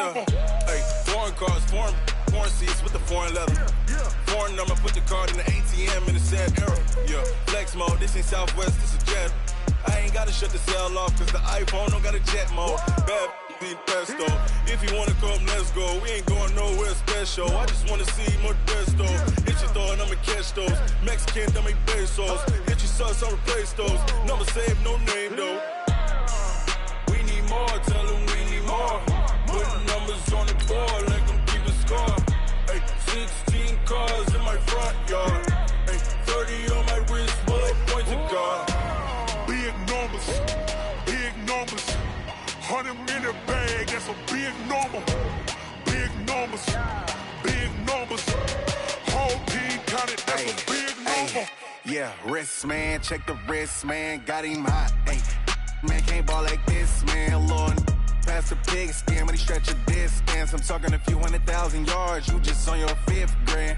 Yeah. Hey, foreign cars, foreign seats with the foreign leather. Foreign number, put the card in the ATM in the sad era. Yeah. Flex mode, this ain't Southwest, this is jet. I ain't gotta shut the cell off, cause the iPhone don't got a jet mode. Bad be pesto. If you wanna come, let's go. We ain't going nowhere special. I just wanna see Modesto. Hit your thought, I'ma catch those. Mexican, don't make pesos. Hit your sus, I'll replace those. Number saved, no name though. We need more, tell them we need more. Putting numbers on the board, like them keep a score. Hey, 16 cars in my front yard. Hey, 30 on my wrist, bullet point to God. Big numbers, big numbers. 100 in a bag, that's a big number. Big numbers, big numbers. Whole team counted, that's a big number. Yeah, wrist man, check the wrist man, got him hot. Ay, man can't ball like this, man. Lord, past the pig skin, but he stretch a distance. I'm talking a few 100,000 yards, you just on your 5th grand.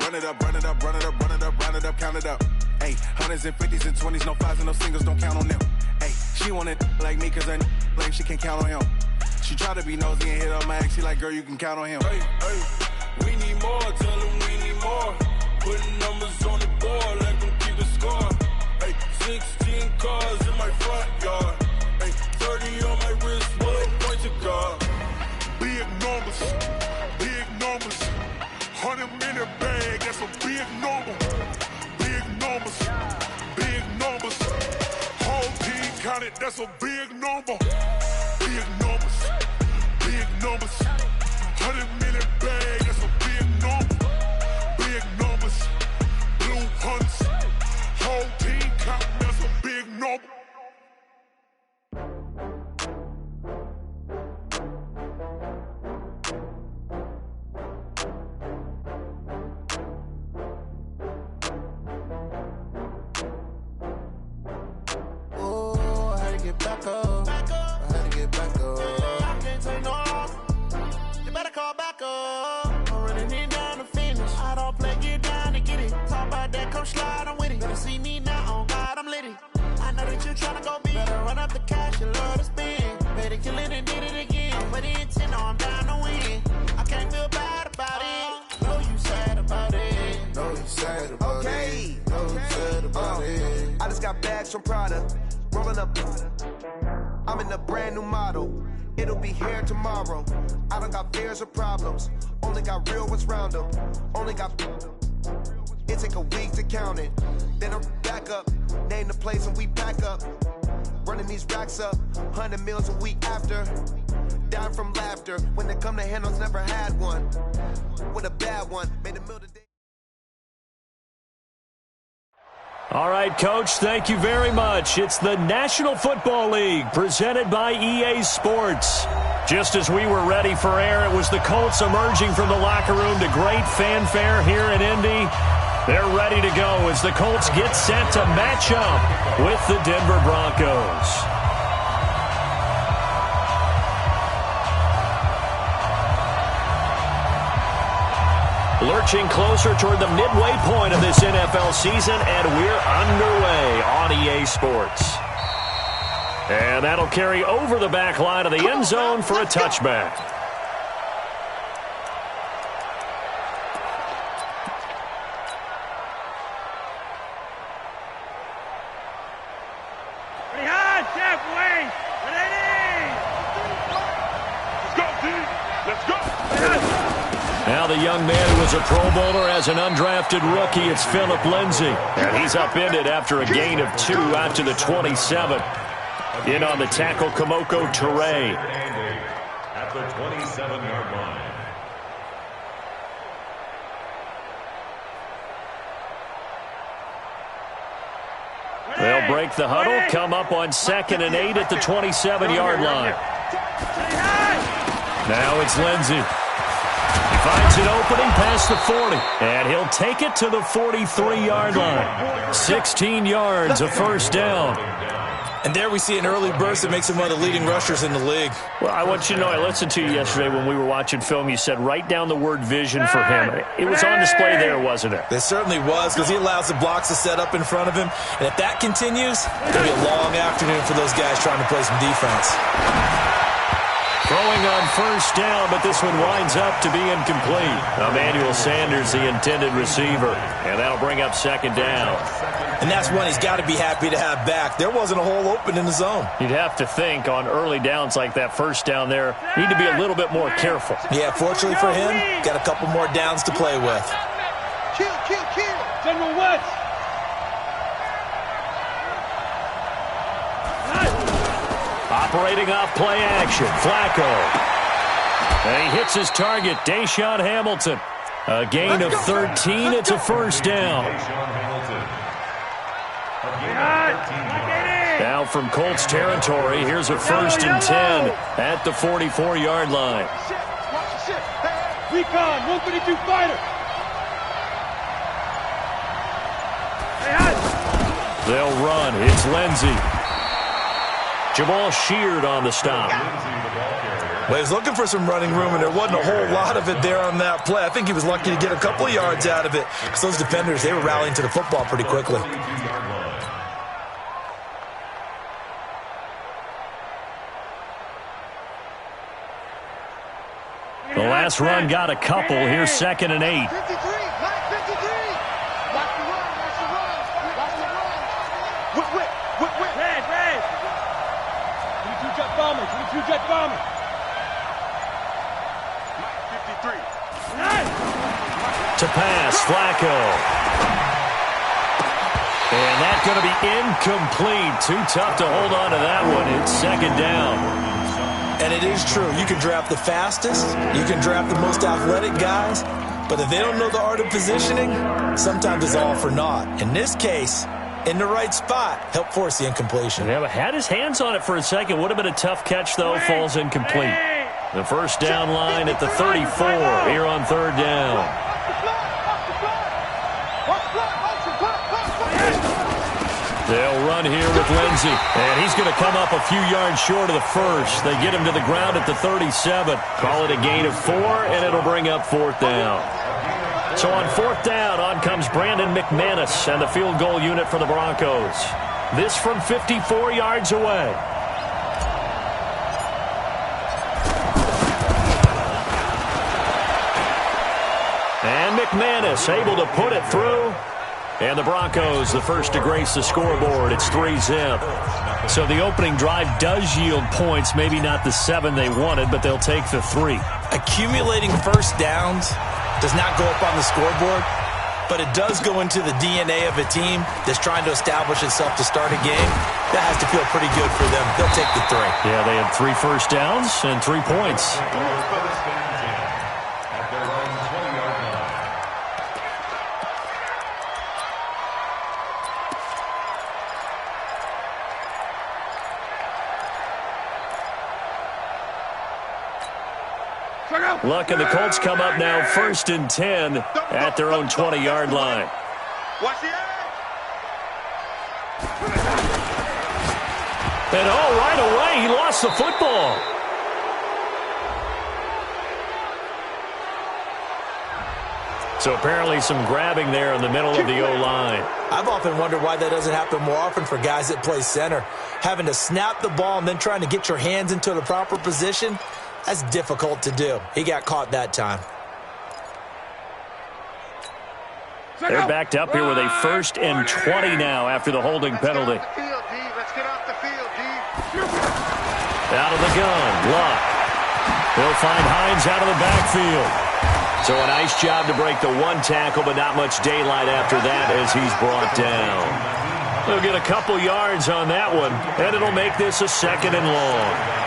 Run it up, run it up, run it up, run it up, run it up, count it up. Ay, hundreds and 50s and 20s, no 5s and no singles, don't count on them. Ay, she want it like me, cause her like she can't count on him. She try to be nosy and hit on my ex, she like, girl, you can count on him. Hey, hey, we need more, tell them we need more. Putting numbers on the board, like them keep a score. Hey, 16 cars in my front yard. Hey, 30 on my wrist, bullet point to God. Big numbers, big numbers. 100 in a bag, that's a big number. Big numbers, big numbers. Whole team counted, that's a big number. Big numbers, big numbers. 100 in a bag, that's a big number. Big numbers, blue hunts. Whole team counting, that's a big number. Back up. I had to get back up. I can't take no loss. You better call back up. I'm running it down to finish. I don't play, get down to get it. Talk about that, come slide, I'm with it. Better see me now, on God, I'm litty. I know that you tryna go big. Better run up the cash, you love to spend. Better kill it and did it again. I'm with the intent, no, I'm down to win. I can't feel bad about it. Know you sad about it. Know you sad about it. Know you sad about it. I just got bags from Prada. Rolling up, I'm in a brand new model. It'll be here tomorrow. I don't got fears or problems. Only got real ones round them. Only got. It take a week to count it. Then I'm back up. Name the place and we back up. Running these racks up. 100 meals a week after. Down from laughter. When they come to handles, never had one. With a bad one. Made a meal today. All right, Coach, thank you very much. It's the National Football League presented by EA Sports. Just as we were ready for air, it was the Colts emerging from the locker room to great fanfare here in Indy. They're ready to go as the Colts get set to match up with the Denver Broncos. Lurching closer toward the midway point of this NFL season, and we're underway on EA Sports. And that'll carry over the back line of the end zone for a touchback. Pretty hard, Jeff, wait. Let's go, team. Let's go. Now the young man who was a Pro Bowler as an undrafted rookie, it's Phillip Lindsay. And he's upended after a gain of 2 out to the 27. In on the tackle, Kamoko Toure. At the 27-yard line. They'll break the huddle, come up on 2nd and 8 at the 27-yard line. Now it's Lindsay. He finds an opening past the 40, and he'll take it to the 43-yard line. 16 yards, a first down. And there we see an early burst that makes him one of the leading rushers in the league. Well, I want you to know, I listened to you yesterday when we were watching film. You said write down the word vision for him. It was on display there, wasn't it? It certainly was, because he allows the blocks to set up in front of him. And if that continues, it's going to be a long afternoon for those guys trying to play some defense. From going on first down, but this one winds up to be incomplete. Emmanuel Sanders, the intended receiver, and that'll bring up second down. And that's one he's got to be happy to have back. There wasn't a hole open in the zone. You'd have to think on early downs like that first down there, need to be a little bit more careful. Yeah, fortunately for him, got a couple more downs to play with. Kill. General West. Operating off play action, Flacco. And he hits his target, Deshaun Hamilton. A gain of 13, it's a first down. Now from Colts territory, here's a 1st and 10 at the 44-yard line. Recon, 132 fighter. They'll run, it's Lindsey. Jamal Sheard on the stop. Well, he was looking for some running room, and there wasn't a whole lot of it there on that play. I think he was lucky to get a couple of yards out of it, because those defenders, they were rallying to the football pretty quickly. The last run got a couple. Here's 2nd and 8. 53, 53. Watch the run. Red. 22 jet bomber. 53. To pass, Flacco. And that's going to be incomplete. Too tough to hold on to that one. It's 2nd down. And it is true. You can draft the fastest. You can draft the most athletic guys. But if they don't know the art of positioning, sometimes it's all for naught. In this case, in the right spot, help force the incompletion. Yeah, but had his hands on it for a second. Would have been a tough catch, though. Falls incomplete. The first down line at the 34 here on 3rd down. They'll run here with Lindsey. And he's going to come up a few yards short of the first. They get him to the ground at the 37. Call it a gain of 4, and it'll bring up 4th down. So on 4th down, on comes Brandon McManus and the field goal unit for the Broncos. This from 54 yards away. And McManus able to put it through. And the Broncos, the first to grace the scoreboard. It's 3-zip. So the opening drive does yield points. Maybe not the 7 they wanted, but they'll take the 3. Accumulating first downs does not go up on the scoreboard, but it does go into the DNA of a team that's trying to establish itself to start a game. That has to feel pretty good for them. They'll take the 3. Yeah, they had 3 first downs and 3 points. Luck and the Colts come up now 1st and 10 at their own 20-yard line. Watch the edge. And right away, he lost the football. So apparently some grabbing there in the middle of the O-line. I've often wondered why that doesn't happen more often for guys that play center. Having to snap the ball and then trying to get your hands into the proper position, that's difficult to do. He got caught that time. They're backed up here with a 1st and 20 now after the holding penalty. Out of the gun, Luck. They'll find Hines out of the backfield. So a nice job to break the 1 tackle, but not much daylight after that as he's brought down. They'll get a couple yards on that one, and it'll make this a 2nd and long.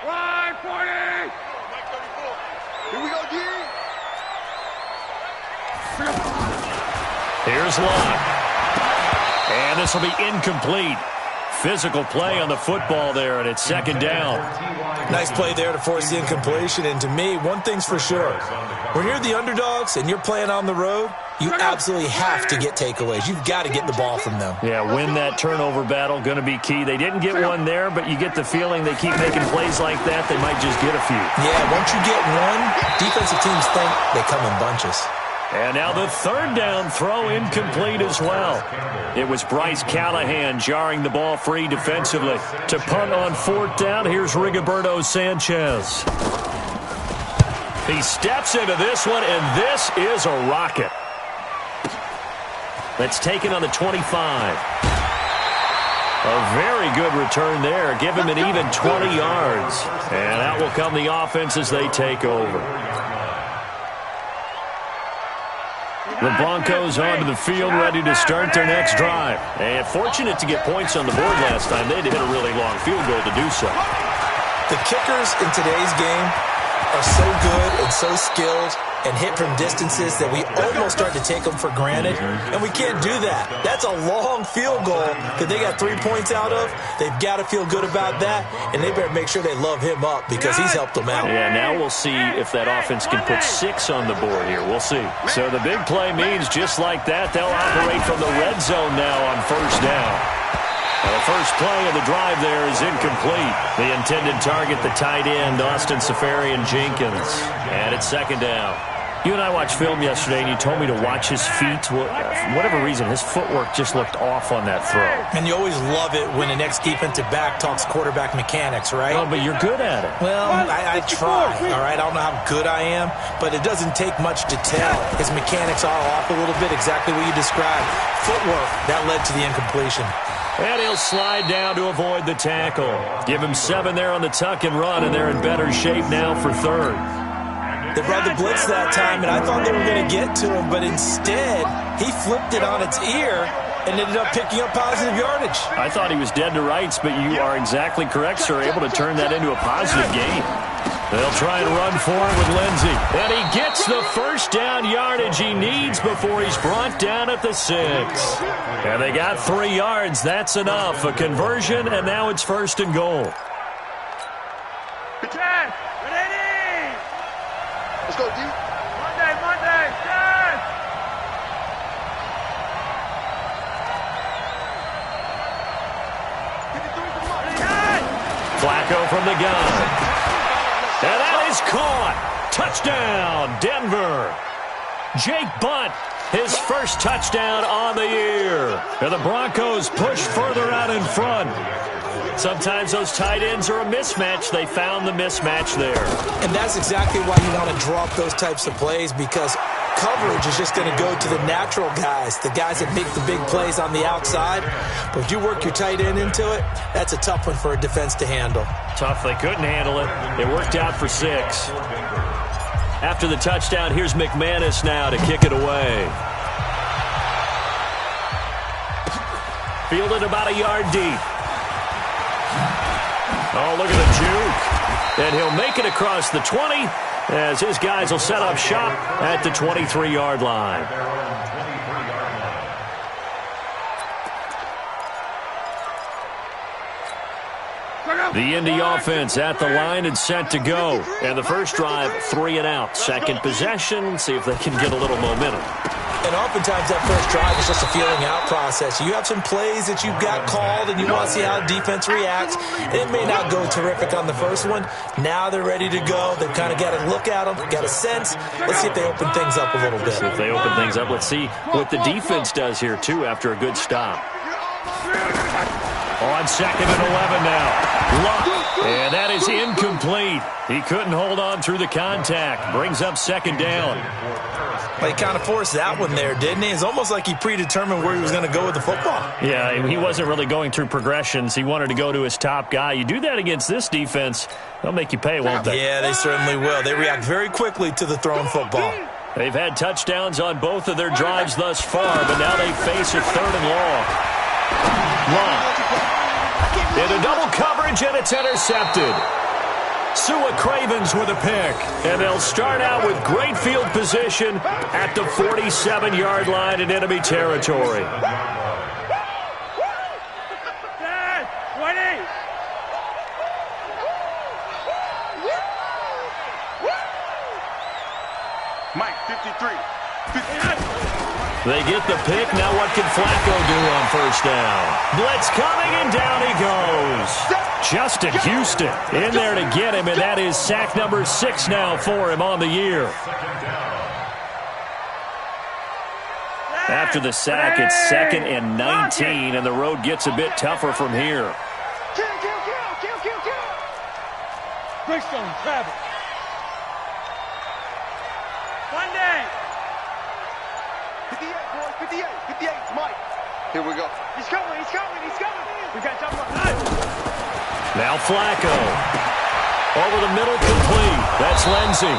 Line 40! Here we go, D! Here's Luck. And this will be incomplete. Physical play on the football there, and it's 2nd down. Nice play there to force the incompletion. And to me, one thing's for sure. When you're the underdogs and you're playing on the road, you absolutely have to get takeaways. You've got to get the ball from them. Yeah, win that turnover battle, going to be key. They didn't get one there, but you get the feeling they keep making plays like that, they might just get a few. Yeah, once you get one, defensive teams think they come in bunches. And now the third down throw incomplete as well. It was Bryce Callahan jarring the ball free defensively. To punt on fourth down, here's Rigoberto Sanchez. He steps into this one, and this is a rocket. That's taken on the 25. A very good return there. Give him an even 20 yards. And out will come the offense as they take over. The Broncos onto the field, ready to start their next drive. And fortunate to get points on the board last time. They had to hit a really long field goal to do so. The kickers in today's game are so good and so skilled and hit from distances that we almost start to take them for granted, and we can't do that. That's a long field goal that they got 3 points out of. They've got to feel good about that, and they better make sure they love him up because he's helped them out. Yeah, now we'll see if that offense can put 6 on the board here. We'll see. So the big play means just like that, they'll operate from the red zone now on first down. The first play of the drive there is incomplete. The intended target, the tight end, Austin Seferian-Jenkins. And it's second down. You and I watched film yesterday, and you told me to watch his feet. For whatever reason, his footwork just looked off on that throw. And you always love it when the next defensive back talks quarterback mechanics, right? Oh, but you're good at it. Well, I try, all right? I don't know how good I am, but it doesn't take much to tell. His mechanics are off a little bit, exactly what you described. Footwork, that led to the incompletion. And he'll slide down to avoid the tackle. Give him 7 there on the tuck and run, and they're in better shape now for third. They brought the blitz that time, and I thought they were going to get to him, but instead, he flipped it on its ear and ended up picking up positive yardage. I thought he was dead to rights, but you are exactly correct, sir, able to turn that into a positive gain. They'll try and run for it with Lindsey. And he gets the first down yardage he needs before he's brought down at the 6. And they got 3 yards. That's enough. A conversion, and now it's first and goal. Let's go, D. Monday, yes! Flacco from the gun. And that is caught. Touchdown, Denver. Jake Bunt, his first touchdown on the year. And the Broncos push further out in front. Sometimes those tight ends are a mismatch. They found the mismatch there. And that's exactly why you want to draw up those types of plays, because coverage is just going to go to the natural guys, the guys that make the big plays on the outside. But if you work your tight end into it, that's a tough one for a defense to handle. Tough. They couldn't handle it. It worked out for 6. After the touchdown, here's McManus now to kick it away. Fielded about a yard deep. Oh, look at the juke. And he'll make it across the 20 as his guys will set up shop at the 23-yard line. The Indy offense at the line and set to go. And the first drive, 3 and out. Second possession, see if they can get a little momentum. And oftentimes that first drive is just a feeling out process. You have some plays that you've got called and you want to see how defense reacts. It may not go terrific on the first one. Now they're ready to go. They've kind of got a look at them, got a sense. Let's see if they open things up a little bit. See if they open things up. Let's see what the defense does here, too, after a good stop. On second and 11 now. Luck. And that is incomplete. He couldn't hold on through the contact. Brings up second down. But he kind of forced that one there, didn't he? It's almost like he predetermined where he was going to go with the football. Yeah, he wasn't really going through progressions. He wanted to go to his top guy. You do that against this defense, they'll make you pay, won't they? Yeah, they certainly will. They react very quickly to the thrown football. They've had touchdowns on both of their drives thus far, but now they face a third and long. Into double coverage, and it's intercepted. Sua Cravens with a pick, and they'll start out with great field position at the 47-yard line in enemy territory. Mike, 53. They get the pick. Now what can Flacco do on first down? Blitz coming, and down he goes. Justin Houston in there to get him, and that is sack number 6 now for him on the year. After the sack, it's 2nd and 19, and the road gets a bit tougher from here. Kill. Greystone, grab it. Monday. 58, boys, 58, Mike. Here we go. He's coming. We got jump on. Now Flacco. Over the middle, complete. That's Lindsey.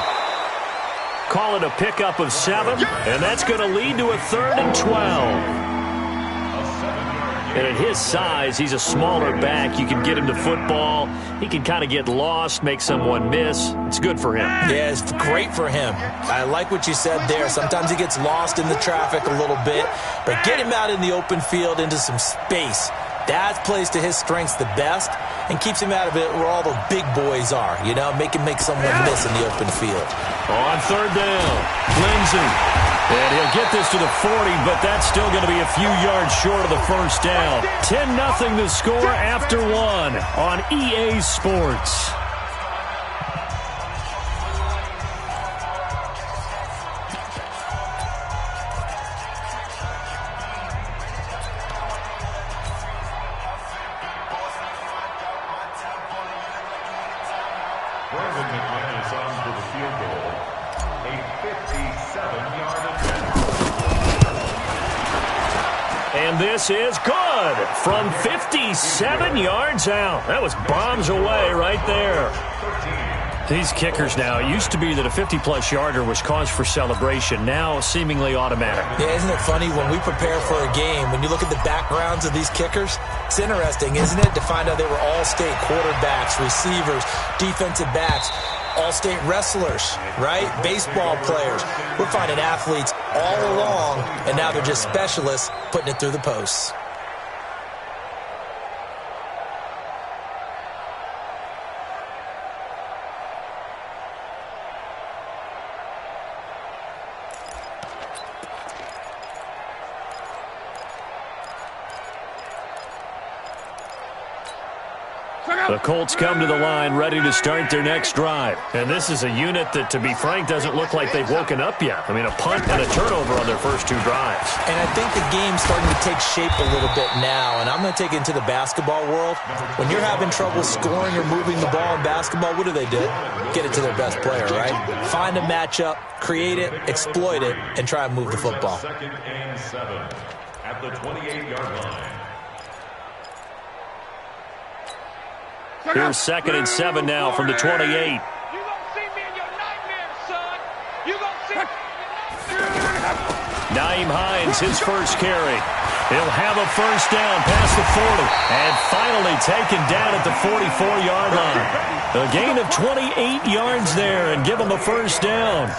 Call it a pickup of 7, and that's going to lead to a 3rd and 12. And at his size, he's a smaller back. You can get him to football. He can kind of get lost, make someone miss. It's good for him. Yeah, it's great for him. I like what you said there. Sometimes he gets lost in the traffic a little bit, but get him out in the open field into some space. That plays to his strengths the best and keeps him out of it where all the big boys are, you know, make someone miss in the open field. On 3rd down, Lindsey. And he'll get this to the 40, but that's still going to be a few yards short of the first down. 10-0 the score after 1 on EA Sports. And this is good from 57 yards out. That was bombs away right there. These kickers now, it used to be that a 50-plus yarder was cause for celebration. Now seemingly automatic. Yeah, isn't it funny when we prepare for a game, when you look at the backgrounds of these kickers, it's interesting, isn't it, to find out they were all-state quarterbacks, receivers, defensive backs, all-state wrestlers, right? Baseball players. We're finding athletes all along, and now they're just specialists putting it through the posts. The Colts come to the line ready to start their next drive. And this is a unit that, to be frank, doesn't look like they've woken up yet. I mean, a punt and a turnover on their first 2 drives. And I think the game's starting to take shape a little bit now. And I'm going to take it into the basketball world. When you're having trouble scoring or moving the ball in basketball, what do? Get it to their best player, right? Find a matchup, create it, exploit it, and try and move the football. 2nd and 7 at the 28-yard line. Here's 2nd and 7 now from the 28. You gonna see me in your nightmares, son. You gonna see me. Nyheim Hines, his first carry. He'll have a first down past the 40. And finally taken down at the 44-yard line. A gain of 28 yards there and give him a first down.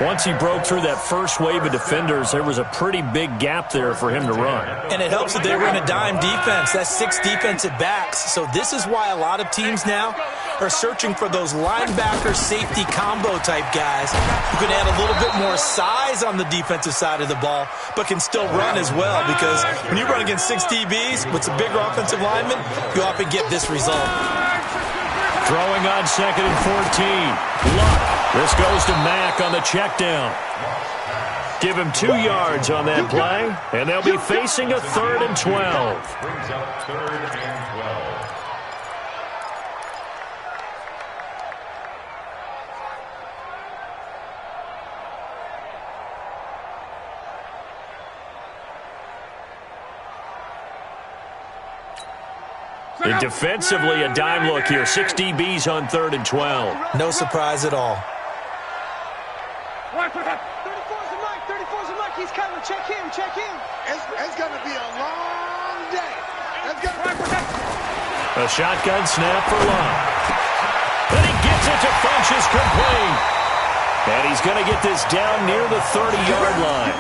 Once he broke through that first wave of defenders, there was a pretty big gap there for him to run. And it helps that they were in a dime defense. That's 6 defensive backs. So this is why a lot of teams now are searching for those linebacker safety combo type guys who can add a little bit more size on the defensive side of the ball, but can still run as well, because when you run against 6 DBs with some bigger offensive linemen, you often get this result. Throwing on 2nd and 14. Luck. This goes to Mack on the check down. Give him 2 yards on that play, and they'll be facing a 3rd and 12. Brings up 3rd and 12. And defensively, a dime look here. 6 DBs on 3rd and 12. No surprise at all. 34's a Mike. 34's a Mike. He's coming. Check him. It's going to be a long day. A shotgun snap for Luck. And he gets it to Funchess complete. And he's going to get this down near the 30-yard line.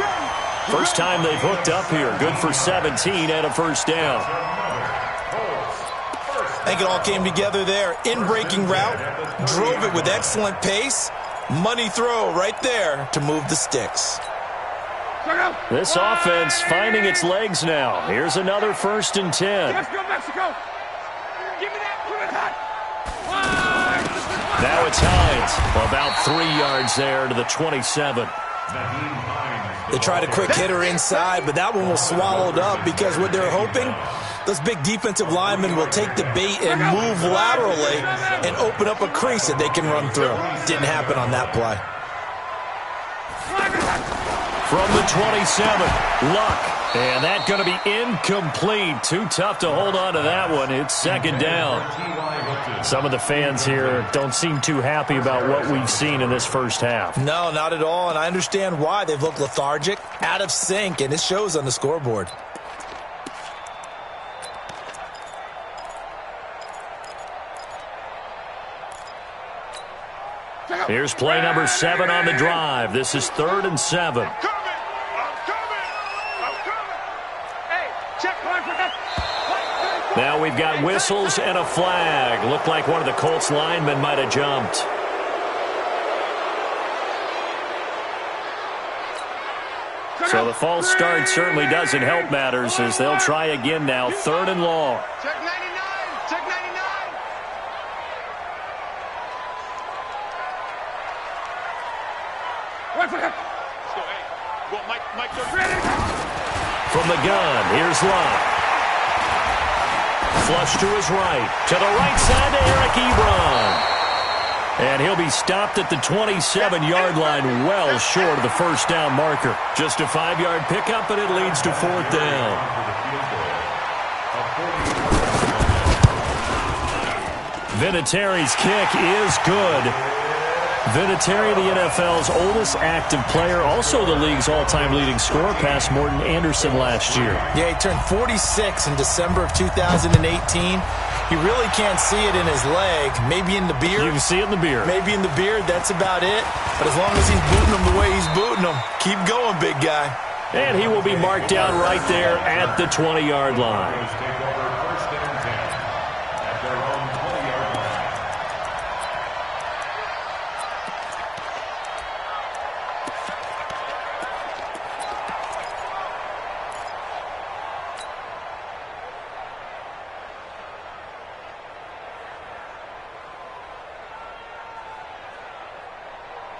First time they've hooked up here. Good for 17 and a first down. I think it all came together there. In-breaking route, drove it with excellent pace. Money throw right there to move the sticks. This offense finding its legs now. Here's another 1st and 10. Let's go, Mexico. Give me that. Now it's Hines. About 3 yards there to the 27. They tried a quick hitter inside, but that one was swallowed up because what they're hoping, those big defensive linemen will take the bait and move laterally and open up a crease that they can run through. Didn't happen on that play. From the 27, Luck. And that's going to be incomplete. Too tough to hold on to that one. It's second down. Some of the fans here don't seem too happy about what we've seen in this first half. No, not at all, and I understand why. They've looked lethargic, out of sync, and it shows on the scoreboard. Here's play number 7 on the drive. This is 3rd and 7. Now we've got whistles and a flag. Looked like one of the Colts linemen might have jumped. So the false start certainly doesn't help matters as they'll try again now. 3rd and long. Check 99. Check 99. Right for him. Let's go, hey. Well, Mike, from the gun, here's Luck. Flush to his right. To the right side to Eric Ebron. And he'll be stopped at the 27-yard line, well short of the first down marker. Just a 5-yard pickup, and it leads to 4th down. Vinatieri's kick is good. Vinatieri, the NFL's oldest active player, also the league's all-time leading scorer, past Morton Anderson last year. Yeah, he turned 46 in December of 2018. He really can't see it in his leg, maybe in the beard. You can see it in the beard. Maybe in the beard, that's about it. But as long as he's booting him the way he's booting him, keep going, big guy. And he will be marked down right there at the 20-yard line.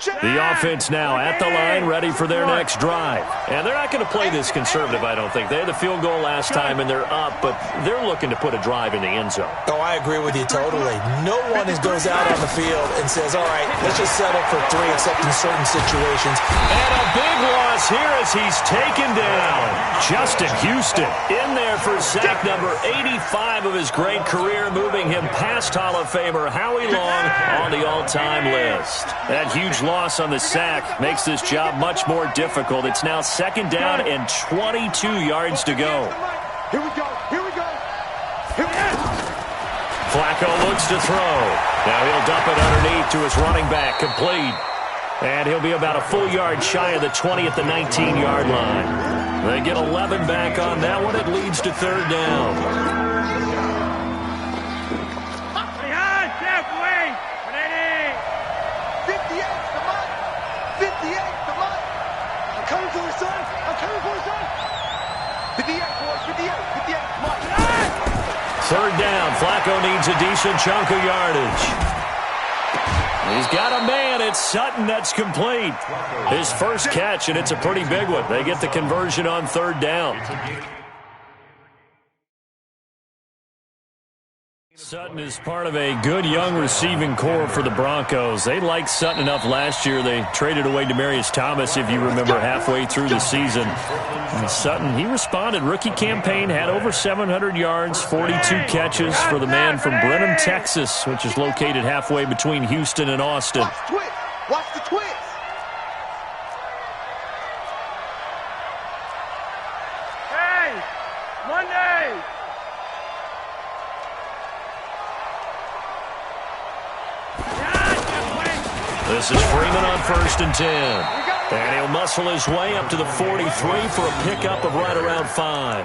The offense now at the line, ready for their next drive. And they're not going to play this conservative, I don't think. They had the field goal last time, and they're up, but they're looking to put a drive in the end zone. Oh, I agree with you totally. No one goes out on the field and says, all right, let's just settle for 3, except in certain situations. And a big loss here as he's taken down. Justin Houston in there for sack number 85 of his great career, moving him past Hall of Famer Howie Long on the all-time list. That huge loss on the sack makes this job much more difficult. It's now 2nd down and 22 yards to go. Here we go. Here we go. Here we go. Flacco looks to throw. Now he'll dump it underneath to his running back, complete. And he'll be about a full yard shy of the 20 at the 19-yard line. They get 11 back on that one. It leads to 3rd down. Third down. Flacco needs a decent chunk of yardage. He's got a man. It's Sutton that's complete. His first catch, and it's a pretty big one. They get the conversion on 3rd down. Sutton is part of a good young receiving core for the Broncos. They liked Sutton enough last year. They traded away Demaryius Thomas, if you remember, halfway through the season. And Sutton, he responded. Rookie campaign, had over 700 yards, 42 catches for the man from Brenham, Texas, which is located halfway between Houston and Austin. Watch the twist. Watch the twist. Hey, Monday. This is Freeman on 1st and 10. And he'll muscle his way up to the 43 for a pickup of right around 5.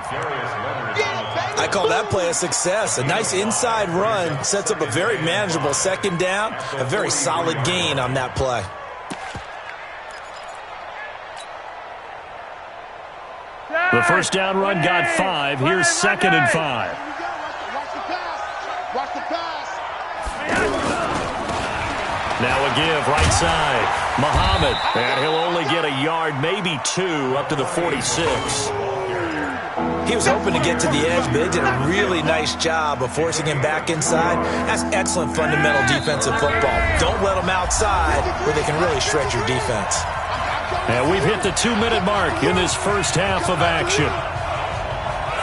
I call that play a success. A nice inside run sets up a very manageable 2nd down. A very solid gain on that play. The first down run got 5. Here's 2nd and 5. Watch the pass. Watch the pass. Now a give, right side. Muhammad, and he'll only get a yard, maybe 2, up to the 46. He was hoping to get to the edge, but they did a really nice job of forcing him back inside. That's excellent fundamental defensive football. Don't let them outside where they can really shred your defense. And we've hit the 2-minute mark in this first half of action.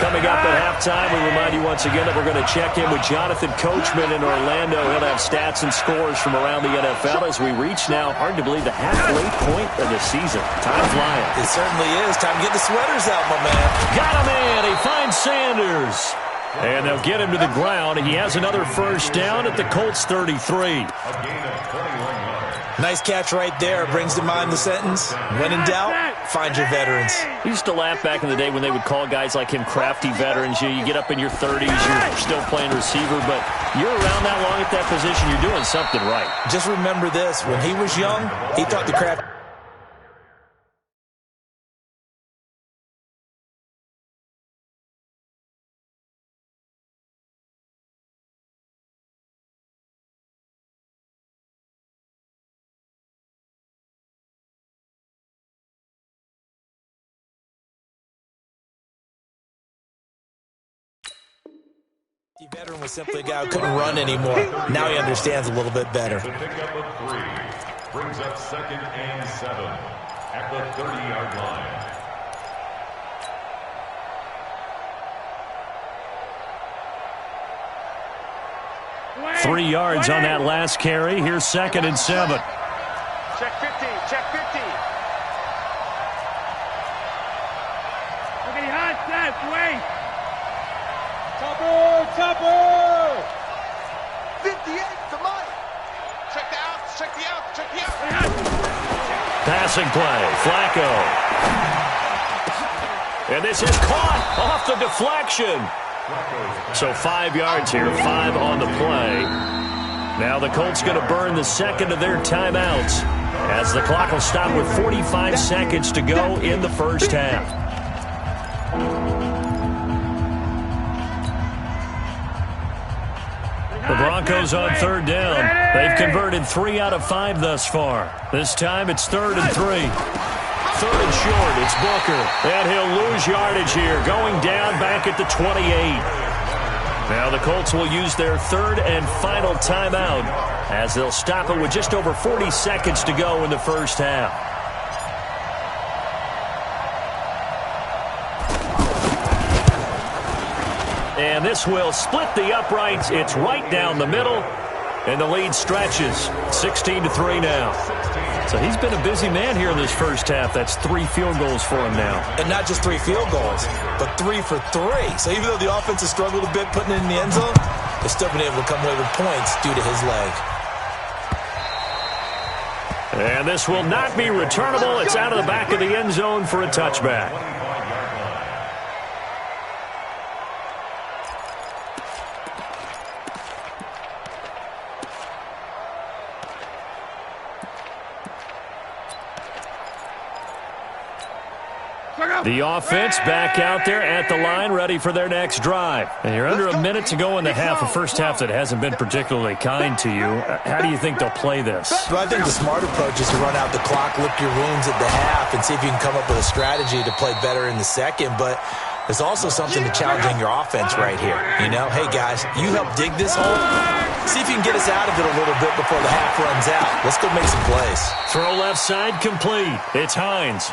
Coming up at halftime, we remind you once again that we're going to check in with Jonathan Coachman in Orlando. He'll have stats and scores from around the NFL as we reach now, hard to believe, the halfway point of the season. Time flying. It certainly is. Time to get the sweaters out, my man. Got him in. He finds Sanders. And they'll get him to the ground. He has another first down at the Colts 33. Nice catch right there. Brings to mind the sentence, when in doubt, find your veterans. We used to laugh back in the day when they would call guys like him crafty veterans. You get up in your 30s, you're still playing receiver, but you're around that long at that position, you're doing something right. Just remember this. When he was young, he thought the crafty... The veteran was simply a guy who couldn't run anymore. Now he understands a little bit better. The pickup of 3 brings up 2nd and 7 at the 30-yard line. 3 yards on that last carry. Here's 2nd and 7. Check 50. Check 50. Okay, hot set. Wait. Topper! 58 to Mike. Check the outs. Check the outs. Check the outs. Passing play. Flacco. And this is caught off the deflection. So 5 yards here, 5 on the play. Now the Colts going to burn the second of their timeouts as the clock will stop with 45 seconds to go in the first half. The Broncos on 3rd down. They've converted 3 out of 5 thus far. This time it's 3rd and 3. 3rd and short. It's Booker. And he'll lose yardage here. Going down back at the 28. Now the Colts will use their 3rd and final timeout as they'll stop it with just over 40 seconds to go in the first half. And this will split the uprights. It's right down the middle. And the lead stretches. 16-3 now. So he's been a busy man here in this first half. That's 3 field goals for him now. And not just 3 field goals, but 3 for 3. So even though the offense has struggled a bit putting it in the end zone, they've still been able to come away with points due to his leg. And this will not be returnable. It's out of the back of the end zone for a touchback. The offense back out there at the line, ready for their next drive. And you're under a minute to go in the half, a first half that hasn't been particularly kind to you. How do you think they'll play this? Well, I think the smart approach is to run out the clock, lick your wounds at the half, and see if you can come up with a strategy to play better in the second. But there's also something to challenging your offense right here. You know, hey, guys, you help dig this hole. See if you can get us out of it a little bit before the half runs out. Let's go make some plays. Throw left side complete. It's Hines.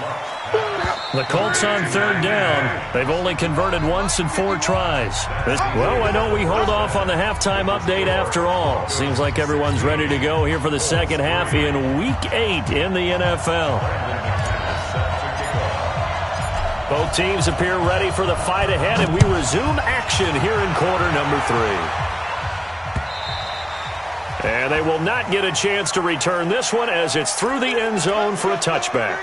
The Colts on 3rd down. They've only converted once in 4 tries. Well, why don't we hold off on the halftime update after all? Seems like everyone's ready to go here for the second half in Week 8 in the NFL. Both teams appear ready for the fight ahead, and we resume action here in quarter number 3. And they will not get a chance to return this one as it's through the end zone for a touchback.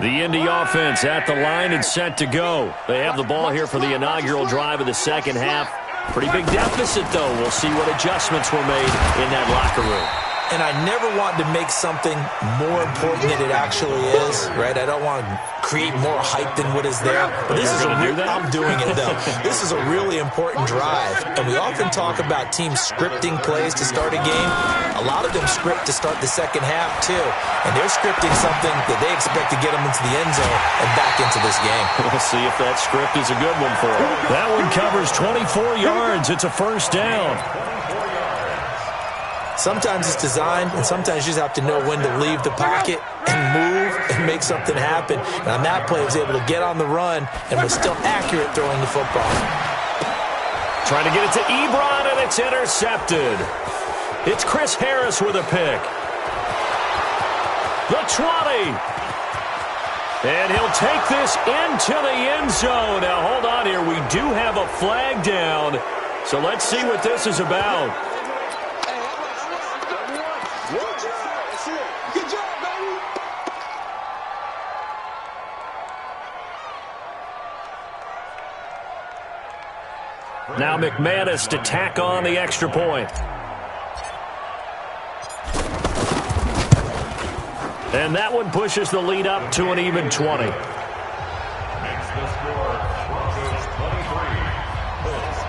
The Indy offense at the line and set to go. They have the ball here for the inaugural drive of the second half. Pretty big deficit, though. We'll see what adjustments were made in that locker room. and I never want to make something more important than it actually is, right? I don't want to create more hype than what is there. But this is I'm doing it, though. This is a really important drive, and we often talk about teams scripting plays to start a game. A lot of them script to start the second half, too, and they're scripting something that they expect to get them into the end zone and back into this game. We'll see if that script is a good one for them. That one covers 24 yards. It's a first down. Sometimes it's designed, and sometimes you just have to know when to leave the pocket and move and make something happen. And on that play, he was able to get on the run and was still accurate throwing the football. Trying to get it to Ebron, and it's intercepted. It's Chris Harris with a pick. The 20. And he'll take this into the end zone. Now, hold on here. We do have a flag down. So let's see what this is about. Now McManus to tack on the extra point. And that one pushes the lead up to an even 20. Makes the score Broncos 23, Colts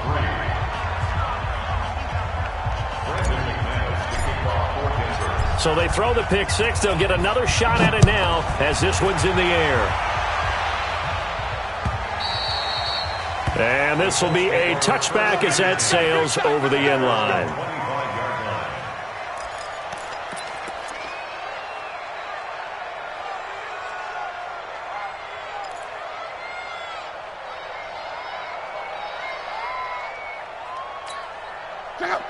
3. So they throw the pick six. They'll get another shot at it now as this one's in the air. And this will be a touchback as that sails over the end line.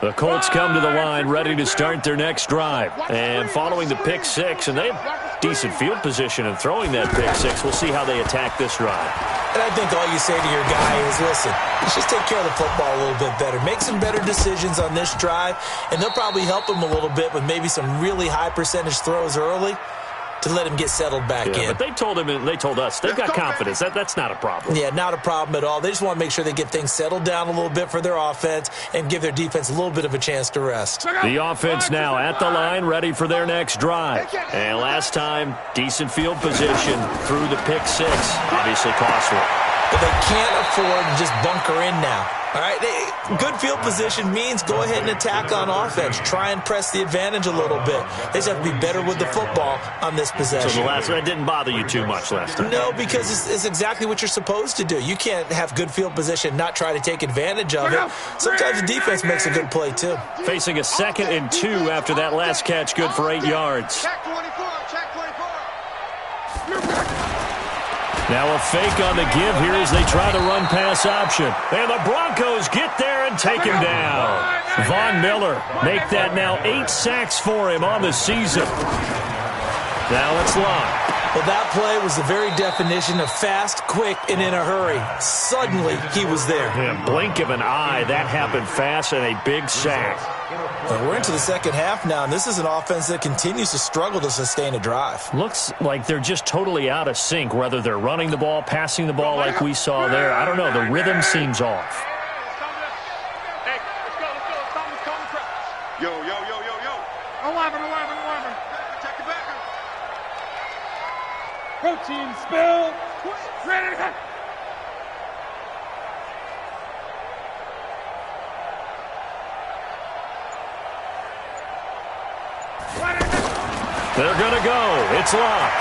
The Colts come to the line ready to start their next drive. And following the pick six, and they have decent field position in throwing that pick six. We'll see how they attack this drive. And I think all you say to your guy is, listen, let's just take care of the football a little bit better. Make some better decisions on this drive, and they'll probably help him a little bit with maybe some really high percentage throws early to let him get settled back in. But they told him, and they told us, they've got confidence. That's not a problem. Yeah, not a problem at all. They just want to make sure they get things settled down a little bit for their offense and give their defense a little bit of a chance to rest. The offense now at the line, ready for their next drive. And last time, decent field position through the pick six. Obviously costly. But they can't afford to just bunker in now. All right, good field position means go ahead and attack on offense. Try and press the advantage a little bit. They just have to be better with the football on this possession. So the last one didn't bother you too much last time? No, because it's exactly what you're supposed to do. You can't have good field position and not try to take advantage of it. Sometimes the defense makes a good play, too. Facing a 2nd and 2 after that last catch, good for 8 yards. Check 24, check 24. Now a fake on the give here as they try to run pass option. And the Broncos get there and take him down. Von Miller make that now 8 sacks for him on the season. Now it's Locke. Well, that play was the very definition of fast, quick, and in a hurry. Suddenly, he was there. Yeah, blink of an eye, that happened fast and a big sack. Well, we're into the second half now, and this is an offense that continues to struggle to sustain a drive. Looks like they're just totally out of sync, whether they're running the ball, passing the ball like we saw there. I don't know. The rhythm seems off. Hey, let's go. Come. Yo. 11. Check the back. Protein spill. Ready to go. They're going to go. It's Locke.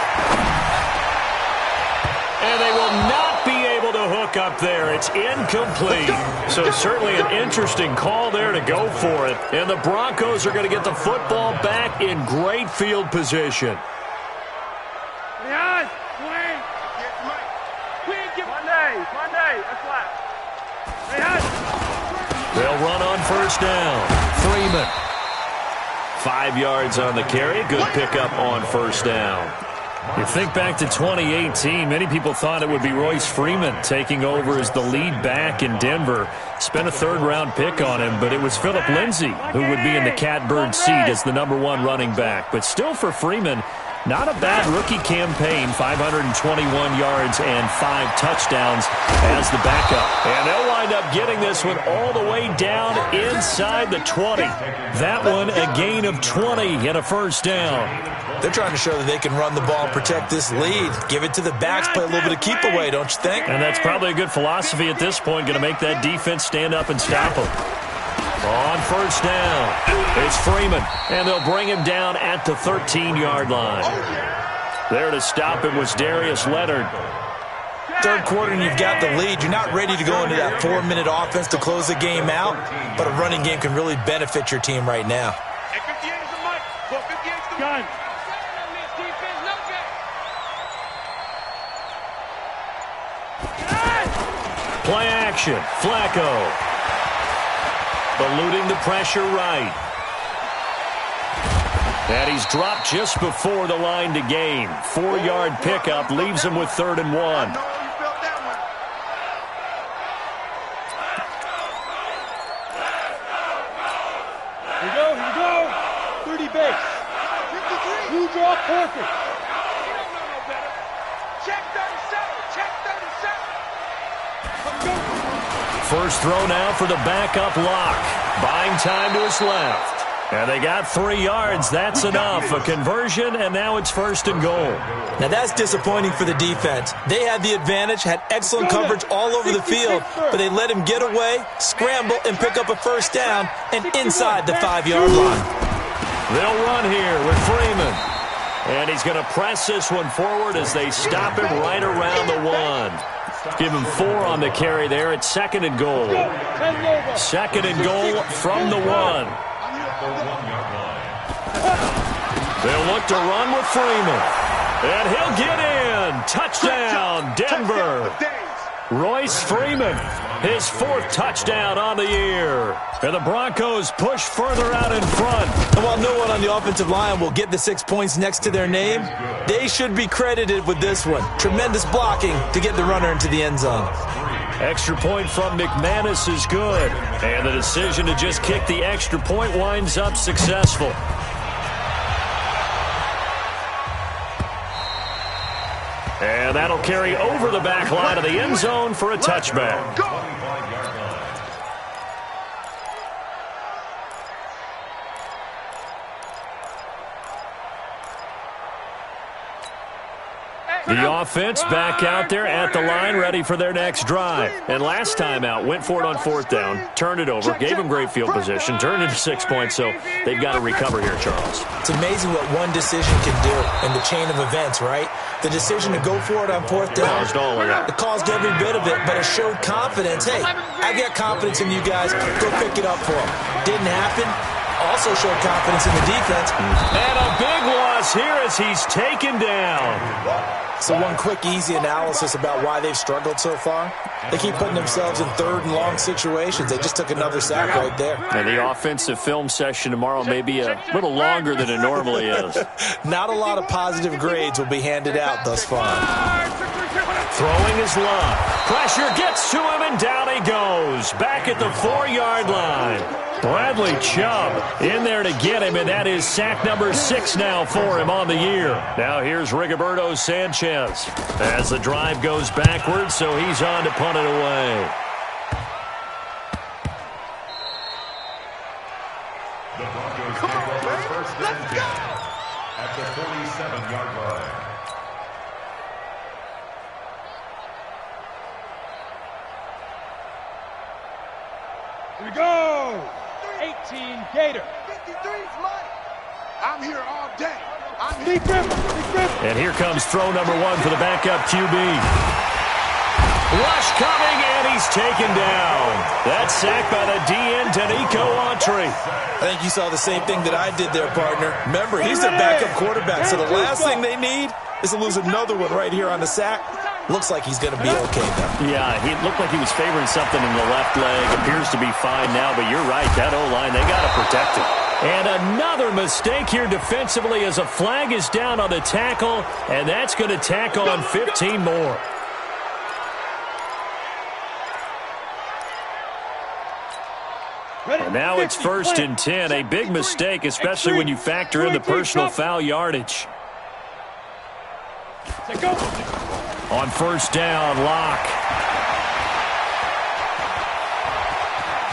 And they will not be able to hook up there. It's incomplete. So certainly an interesting call there to go for it. And the Broncos are going to get the football back in great field position. Yes, Monday, that's last. They'll run on first down. Freeman. 5 yards on the carry. Good pickup on first down. You think back to 2018, many people thought it would be Royce Freeman taking over as the lead back in Denver. Spent a third-round pick on him, but it was Phillip Lindsay who would be in the catbird seat as the #1 running back. But still for Freeman, Not a bad rookie campaign, 521 yards and 5 touchdowns as the backup. And they'll wind up getting this one all the way down inside the 20. That one a gain of 20 and a first down. They're trying to show that they can run the ball and protect this lead. Give it to the backs, play a little bit of keep away, don't you think? And that's probably a good philosophy at this point, going to make that defense stand up and stop them. On first down, it's Freeman, and they'll bring him down at the 13-yard line. There to stop him was Darius Leonard. Third quarter and you've got the lead. You're not ready to go into that 4-minute offense to close the game out, but a running game can really benefit your team right now. Gun. Play action, Flacco. Eluding the pressure right. And he's dropped just before the line to gain. 4-yard pickup leaves him with 3rd and 1. Here we go. 30 base. 53. You draw perfect. You don't know no better. Check 37. Check 37. First throw now for the backup lock. Buying time to his left. And they got 3 yards. That's enough. A conversion, and now it's 1st and goal. Now that's disappointing for the defense. They had the advantage, had excellent coverage all over the field, but they let him get away, scramble, and pick up a first down, and inside the 5-yard line. They'll run here with Freeman. And he's going to press this one forward as they stop him right around the 1. Give him 4 on the carry there. It's 2nd and goal. 2nd and goal from the 1. They'll look to run with Freeman. And he'll get in. Touchdown, Denver. Royce Freeman, his 4th touchdown on the year. And the Broncos push further out in front. And while no one on the offensive line will get the 6 points next to their name, they should be credited with this one. Tremendous blocking to get the runner into the end zone. Extra point from McManus is good. And the decision to just kick the extra point winds up successful. And that'll carry over the back line of the end zone for a touchback. The offense back out there at the line, ready for their next drive. And last time out, went for it on 4th down, turned it over, gave them great field position, turned into 6 points, so they've got to recover here, Charles. It's amazing what one decision can do in the chain of events, right? The decision to go for it on 4th down. Caused all of that. It caused every bit of it, but it showed confidence. Hey, I got confidence in you guys. Go pick it up for them. Didn't happen. Also showed confidence in the defense. And a big loss here as he's taken down. So one quick, easy analysis about why they've struggled so far. They keep putting themselves in 3rd and long situations. They just took another sack right there. And the offensive film session tomorrow may be a little longer than it normally is. Not a lot of positive grades will be handed out thus far. Throwing his love. Pressure gets to him, and down he goes. Back at the 4-yard line. Bradley Chubb in there to get him, and that is sack number 6 now for him on the year. Now here's Rigoberto Sanchez as the drive goes backwards, so he's on to punt it away. The Broncos take over 1st and 10 at the 47-yard line. Here we go. 18 Gator. 53's mine. I'm here all day. Deep grip. And here comes throw number 1 for the backup QB. Rush coming, and he's taken down. That's sacked by the DN, Danico Autry. I think you saw the same thing that I did there, partner. Remember, he's their backup quarterback, so the last thing they need is to lose another one right here on the sack. Looks like he's going to be okay, though. Yeah, he looked like he was favoring something in the left leg. Appears to be fine now, but you're right. That O-line, they got to protect it. And another mistake here defensively as a flag is down on the tackle, and that's going to tack on 15 more. And now it's 1st and 10. A big mistake, especially when you factor in the personal foul yardage. Go. On first down, Locke.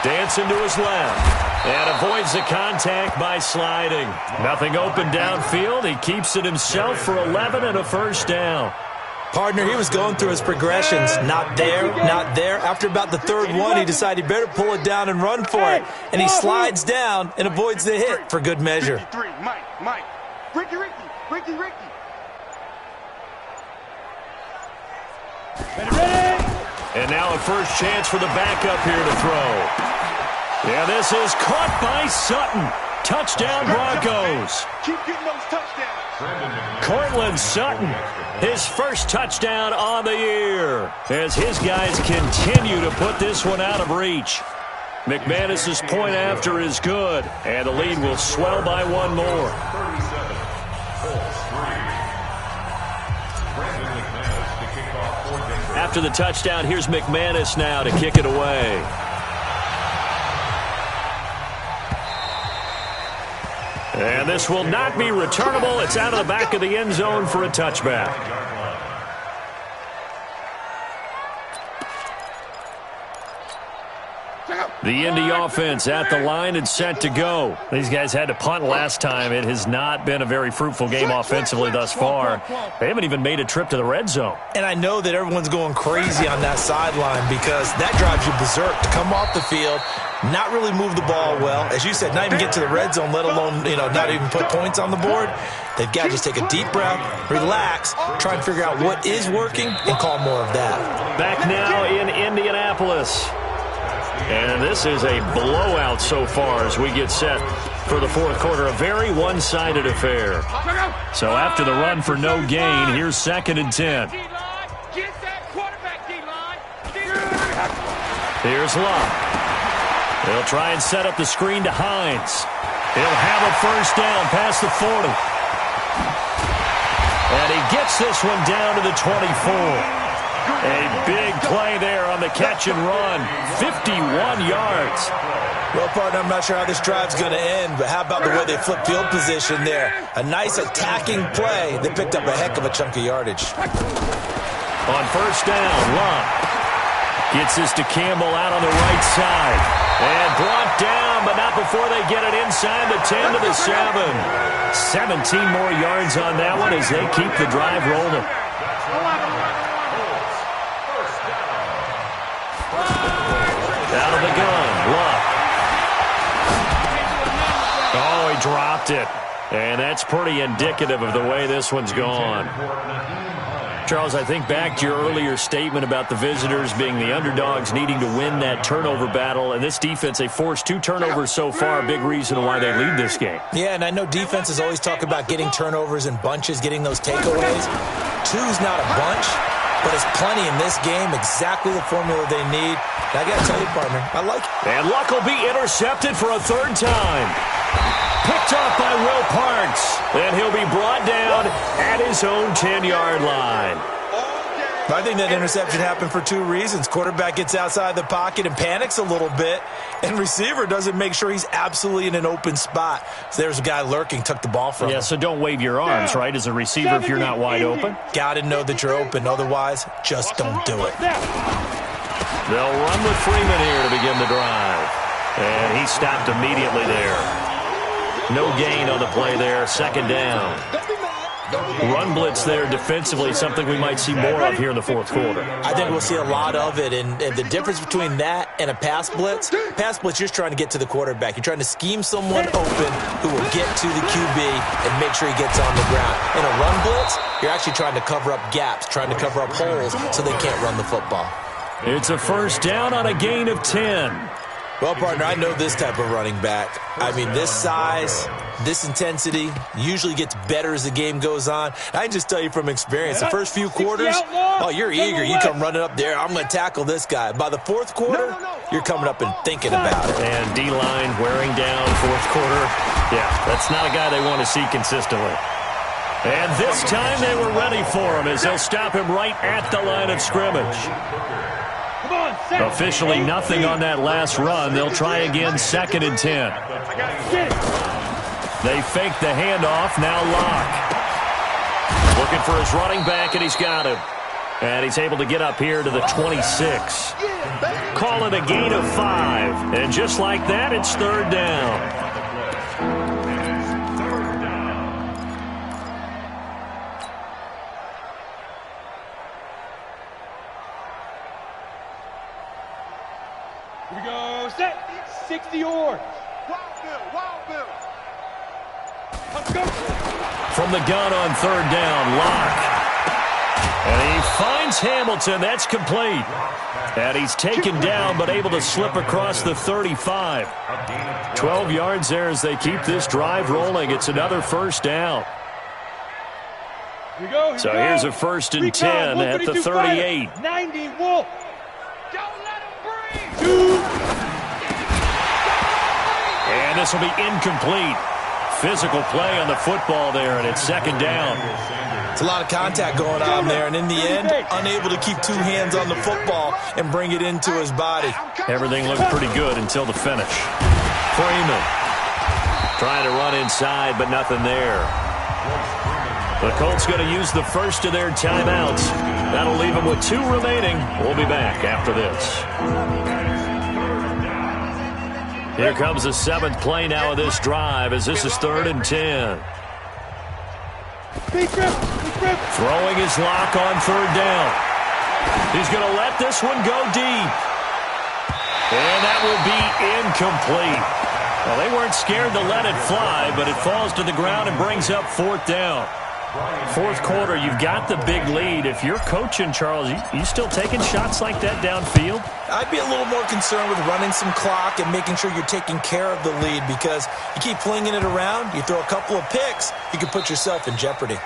Dancing to his left. And avoids the contact by sliding. Nothing open downfield. He keeps it himself for 11 and a first down. Partner, he was going through his progressions. Not there, not there. After about the third one, he decided he better pull it down and run for it. And he slides down and avoids the hit for good measure. Mike. Ricky. Ready. And now a first chance for the backup here to throw. Yeah, this is caught by Sutton. Touchdown, Broncos. Keep getting those touchdowns. Cortland Sutton, his first touchdown on the year, as his guys continue to put this one out of reach. McManus's point after is good, and the lead will swell by one more. After the touchdown, here's McManus now to kick it away. And this will not be returnable. It's out of the back of the end zone for a touchback. The Indy offense at the line and set to go. These guys had to punt last time. It has not been a very fruitful game offensively thus far. They haven't even made a trip to the red zone. And I know that everyone's going crazy on that sideline because that drives you berserk to come off the field, not really move the ball well. As you said, not even get to the red zone, let alone, not even put points on the board. They've got to just take a deep breath, relax, try and figure out what is working, and call more of that. Back now in Indianapolis. And this is a blowout so far as we get set for the fourth quarter. A very one-sided affair. So after the run for no gain, here's 2nd and 10. Here's Locke. They'll try and set up the screen to Hines. He'll have a first down past the 40. And he gets this one down to the 24. A big play there on the catch and run. 51 yards. Well, partner, I'm not sure how this drive's going to end, but how about the way they flip field position there? A nice attacking play. They picked up a heck of a chunk of yardage. On first down, Locke gets this to Campbell out on the right side. And brought down, but not before they get it inside the 10 to the 7. 17 more yards on that one as they keep the drive rolling. Out of the gun, Locke. Oh, he dropped it. And that's pretty indicative of the way this one's gone. Charles, I think back to your earlier statement about the visitors being the underdogs needing to win that turnover battle. And this defense, they forced 2 turnovers so far, a big reason why they lead this game. Yeah, and I know defenses always talk about getting turnovers in bunches, getting those takeaways. 2's not a bunch, but it's plenty in this game, exactly the formula they need. And I got to tell you, partner, I like it. And Luck will be intercepted for a 3rd time. Picked off by Will Parks. And he'll be brought down at his own 10-yard line. I think that interception happened for 2 reasons. Quarterback gets outside the pocket and panics a little bit, and receiver doesn't make sure he's absolutely in an open spot. So there's a guy lurking, took the ball from him. Yeah, so don't wave your arms, right, as a receiver if you're not wide open. Got to know that you're open. Otherwise, just don't do it. They'll run with Freeman here to begin the drive. And he stopped immediately there. No gain on the play there. 2nd down. Run blitz there defensively, something we might see more of here in the fourth quarter. I think we'll see a lot of it, and the difference between that and a pass blitz, you're just trying to get to the quarterback. You're trying to scheme someone open who will get to the QB and make sure he gets on the ground. In a run blitz, you're actually trying to cover up gaps, trying to cover up holes so they can't run the football. It's a first down on a gain of 10. Well, partner, I know this type of running back. I mean, this size, this intensity usually gets better as the game goes on. I can just tell you from experience, the first few quarters, oh, you're eager. You come running up there, I'm going to tackle this guy. By the fourth quarter, you're coming up and thinking about it. And D-line wearing down fourth quarter. Yeah, that's not a guy they want to see consistently. And this time they were ready for him as they'll stop him right at the line of scrimmage. Officially nothing on that last run. They'll try again, 2nd and 10. They fake the handoff. Now Locke. Looking for his running back, and he's got him. And he's able to get up here to the 26. Call it a gain of 5. And just like that, it's third down. Here we go. Set. 60 yards. Wild Bill. Let's go. From the gun on third down, Locke. And he finds Hamilton. That's complete. And he's taken down but able to slip across the 35. 12 yards there as they keep this drive rolling. It's another first down. So here's a 1st and 10 at the 38. 90 Wolf. Don't let him breathe. And this will be incomplete. Physical play on the football there, and it's second down. It's a lot of contact going on there, and in the end, unable to keep 2 hands on the football and bring it into his body. Everything looked pretty good until the finish. Freeman trying to run inside, but nothing there. The Colts going to use the first of their timeouts. That'll leave them with 2 remaining. We'll be back after this. Here comes the 7th play now of this drive as this is 3rd and 10. Throwing his lock on third down. He's going to let this one go deep. And that will be incomplete. Well, they weren't scared to let it fly, but it falls to the ground and brings up 4th down. 4th quarter, you've got the big lead. If you're coaching, Charles, you still taking shots like that downfield? I'd be a little more concerned with running some clock and making sure you're taking care of the lead, because you keep flinging it around, you throw a couple of picks, you can put yourself in jeopardy.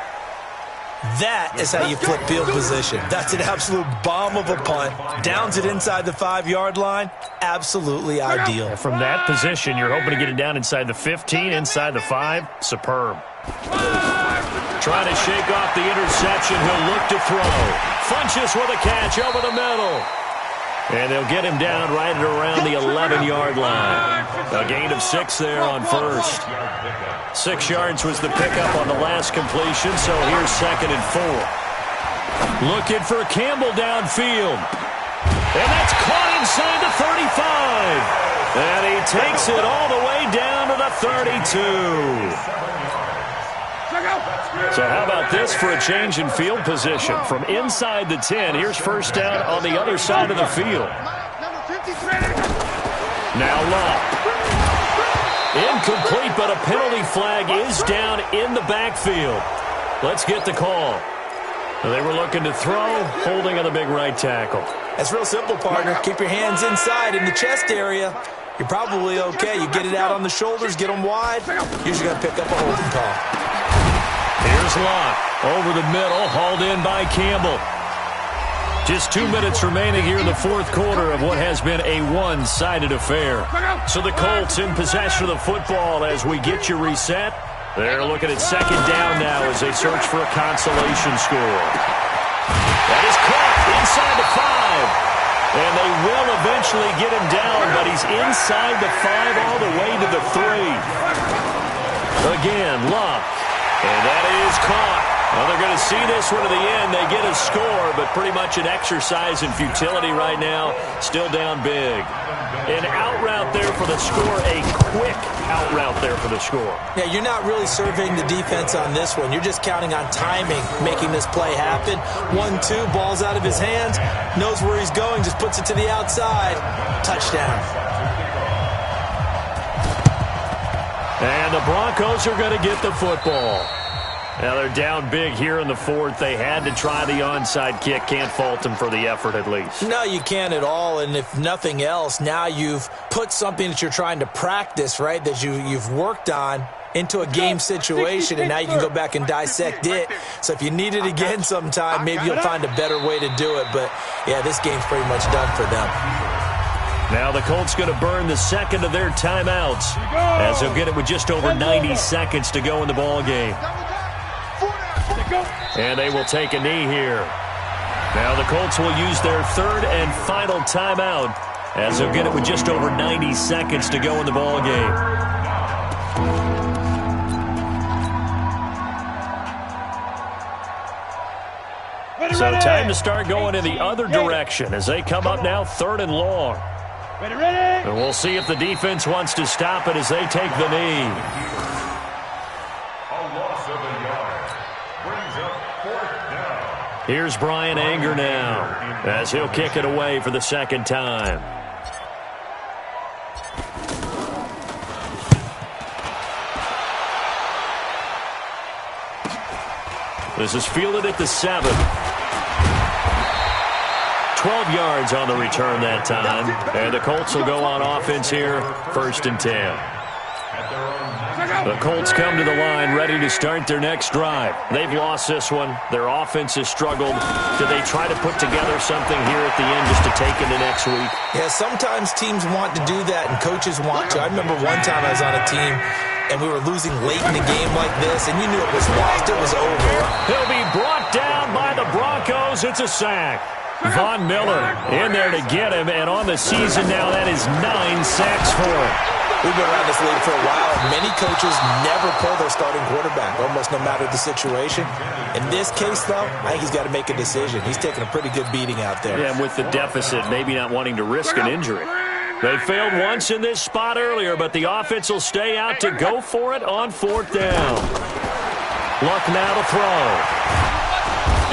That is how you flip field position. That's an absolute bomb of a punt. Downs it inside the 5-yard line. Absolutely ideal. From that position, you're hoping to get it down inside the 15, inside the 5. Superb. Trying to shake off the interception. He'll look to throw. Funches with a catch over the middle. And they'll get him down right at around the 11-yard line. A gain of 6 there on first. 6 yards was the pickup on the last completion, so here's 2nd and 4. Looking for Campbell downfield. And that's caught inside the 35. And he takes it all the way down to the 32. So how about this for a change in field position? From inside the 10, here's first down on the other side of the field. Now Locke. Incomplete, but a penalty flag is down in the backfield. Let's get the call. They were looking to throw, holding on the big right tackle. That's real simple, partner. Keep your hands inside in the chest area. You're probably okay. You get it out on the shoulders, get them wide. Usually going to pick up a holding call. Here's Locke over the middle, hauled in by Campbell. Just 2 minutes remaining here in the 4th quarter of what has been a one-sided affair. So the Colts in possession of the football as we get you reset. They're looking at 2nd down now as they search for a consolation score. That is caught inside the 5. And they will eventually get him down, but he's inside the 5 all the way to the 3. Again, Locke. And that is caught. Well, they're going to see this one to the end. They get a score, but pretty much an exercise in futility right now. Still down big. An out route there for the score. A quick out route there for the score. Yeah, you're not really surveying the defense on this one. You're just counting on timing, making this play happen. 1-2, ball's out of his hands. Knows where he's going, just puts it to the outside. Touchdown. And the Broncos are going to get the football. Now they're down big here in the 4th. They had to try the onside kick. Can't fault them for the effort at least. No, you can't at all. And if nothing else, now you've put something that you're trying to practice, right, that you've worked on into a game situation, and now you can go back and dissect it. So if you need it again sometime, maybe you'll find a better way to do it. But, yeah, this game's pretty much done for them. Now the Colts going to burn the 2nd of their timeouts as they'll get it with just over 90 seconds to go in the ball game. And they will take a knee here. Now the Colts will use their 3rd and final timeout as they'll get it with just over 90 seconds to go in the ball game. So time to start going in the other direction as they come up now 3rd and long. And we'll see if the defense wants to stop it as they take the knee. A loss of a yard. Brings up 4th down. Here's Brian Anger now as he'll kick it away for the 2nd time. This is fielded at the 7. 12 yards on the return that time. And the Colts will go on offense here, 1st and 10. The Colts come to the line ready to start their next drive. They've lost this one. Their offense has struggled. Do they try to put together something here at the end just to take into next week? Yeah, sometimes teams want to do that and coaches want to. I remember one time I was on a team and we were losing late in the game like this, and you knew it was lost. It was over. He'll be brought down by the Broncos. It's a sack. Von Miller in there to get him, and on the season now, that is 9 sacks for him. We've been around this league for a while, and many coaches never pull their starting quarterback, almost no matter the situation. In this case, though, I think he's got to make a decision. He's taking a pretty good beating out there. Yeah, and with the deficit, maybe not wanting to risk an injury. They failed once in this spot earlier, but the offense will stay out to go for it on 4th down. Luck now to throw.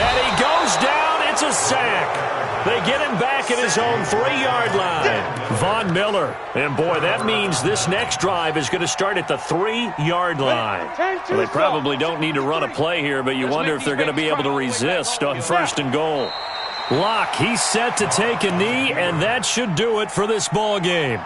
And he goes down. It's a sack. They get him back at his own 3-yard line. Von Miller. And, boy, that means this next drive is going to start at the 3-yard line. Well, they probably don't need to run a play here, but you wonder if they're going to be able to resist on 1st and goal. Locke, he's set to take a knee, and that should do it for this ball game.